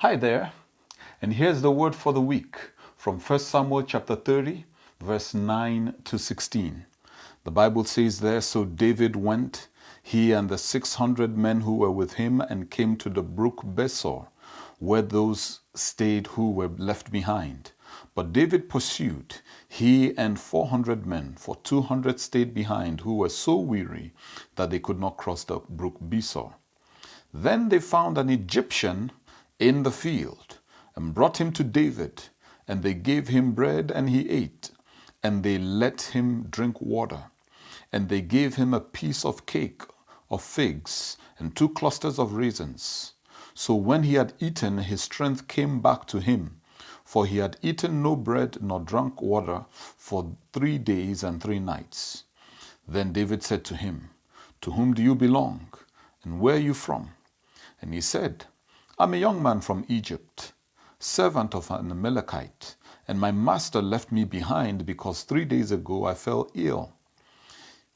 Hi there, and here's the word for the week from 1 Samuel chapter 30, verse 9 to 16. The Bible says there, "So David went, he and the 600 men who were with him, and came to the brook Besor, where those stayed who were left behind. But David pursued, he and 400 men, for 200 stayed behind, who were so weary that they could not cross the brook Besor. Then they found an Egyptian in the field and brought him to David, and they gave him bread and he ate, and they let him drink water, and they gave him a piece of cake of figs and 2 clusters of raisins. So when he had eaten, his strength came back to him, for he had eaten no bread nor drunk water for 3 days and 3 nights. Then David said to him, 'To whom do you belong, and where are you from?' And he said, 'I'm a young man from Egypt, servant of an Amalekite, and my master left me behind because 3 days ago I fell ill.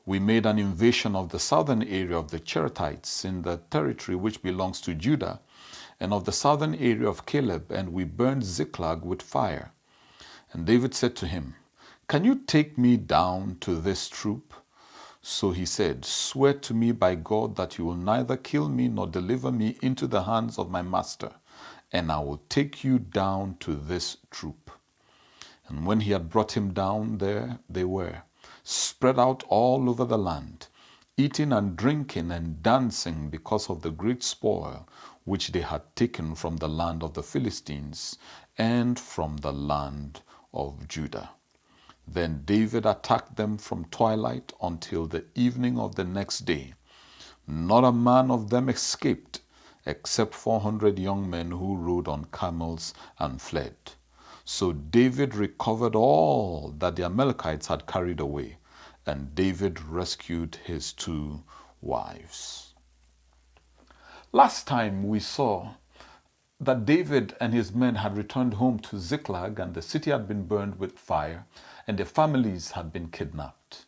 We made an invasion of the southern area of the Cherethites in the territory which belongs to Judah, and of the southern area of Caleb, and we burned Ziklag with fire.' And David said to him, 'Can you take me down to this troop?' So he said, 'Swear to me by God that you will neither kill me nor deliver me into the hands of my master, and I will take you down to this troop.' And when he had brought him down, there they were, spread out all over the land, eating and drinking and dancing because of the great spoil which they had taken from the land of the Philistines and from the land of Judah. Then David attacked them from twilight until the evening of the next day. Not a man of them escaped, except 400 young men who rode on camels and fled. So David recovered all that the Amalekites had carried away, and David rescued his 2 wives." Last time we saw that David and his men had returned home to Ziklag, and the city had been burned with fire, and their families had been kidnapped.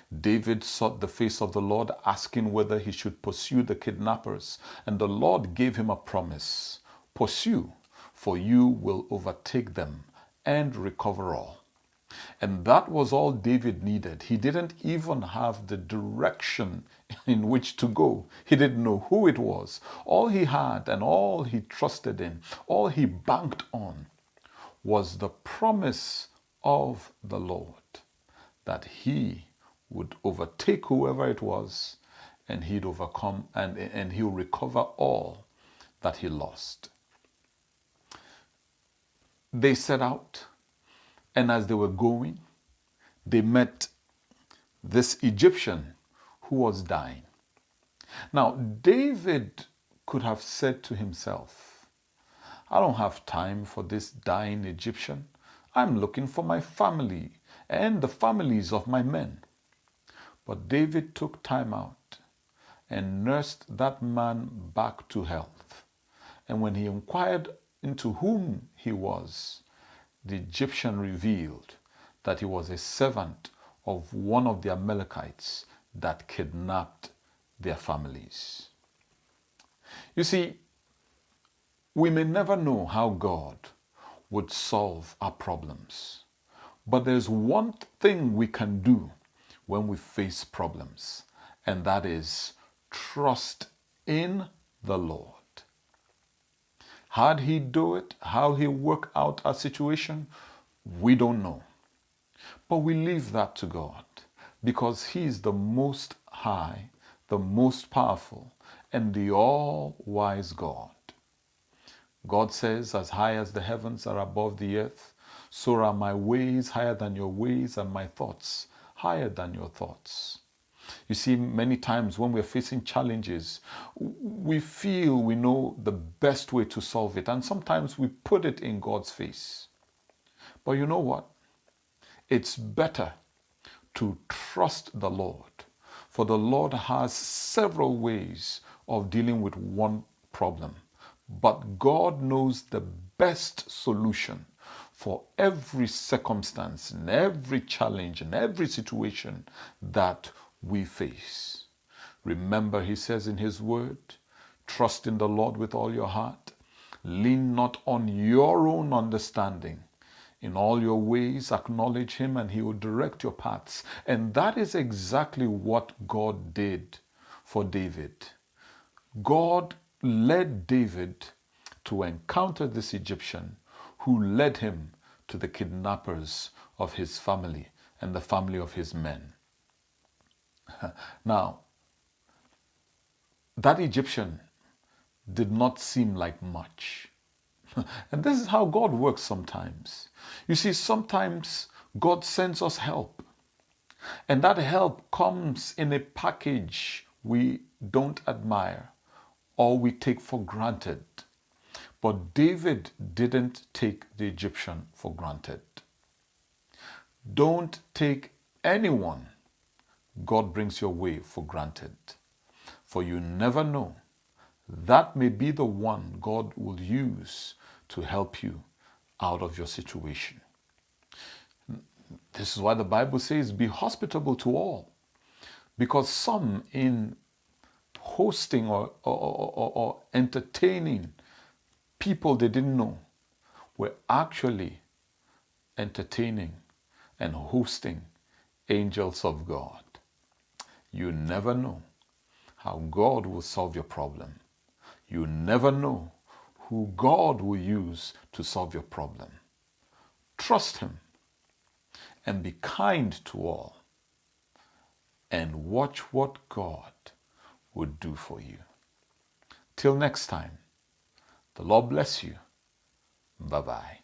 David sought the face of the Lord, asking whether he should pursue the kidnappers, and the Lord gave him a promise: "Pursue, for you will overtake them and recover all." And that was all David needed. He didn't even have the direction in which to go. He didn't know who it was. All he had and all he trusted in, all he banked on, was the promise of the Lord that he would overtake whoever it was, and he'd overcome and he'll recover all that he lost. They set out, and as they were going, they met this Egyptian who was dying. Now, David could have said to himself, "I don't have time for this dying Egyptian. I'm looking for my family and the families of my men." But David took time out and nursed that man back to health. And when he inquired into whom he was, the Egyptian revealed that he was a servant of one of the Amalekites that kidnapped their families. You see, we may never know how God would solve our problems, but there's one thing we can do when we face problems, and that is trust in the Lord. How'd he do it? How he work out our situation? We don't know. But we leave that to God, because he is the most high, the most powerful, and the all-wise God. God says, "As high as the heavens are above the earth, so are my ways higher than your ways, and my thoughts higher than your thoughts." You see, many times when we're facing challenges, we feel we know the best way to solve it, and sometimes we put it in God's face. But you know what? It's better to trust the Lord, for the Lord has several ways of dealing with one problem. But God knows the best solution for every circumstance and every challenge and every situation that we face. Remember, he says in his word, "Trust in the Lord with all your heart Lean not on your own understanding. In all your ways, acknowledge him and he will direct your paths. And that is exactly what God did for David. God led David to encounter this Egyptian who led him to the kidnappers of his family and the family of his men. Now, that Egyptian did not seem like much. And this is how God works sometimes. You see, sometimes God sends us help. And that help comes in a package we don't admire or we take for granted. But David didn't take the Egyptian for granted. Don't take anyone God brings your way for granted. For you never know. That may be the one God will use to help you out of your situation. This is why the Bible says, be hospitable to all. Because some in hosting or entertaining people they didn't know were actually entertaining and hosting angels of God. You never know how God will solve your problem. You never know who God will use to solve your problem. Trust him and be kind to all and watch what God would do for you. Till next time, the Lord bless you. Bye-bye.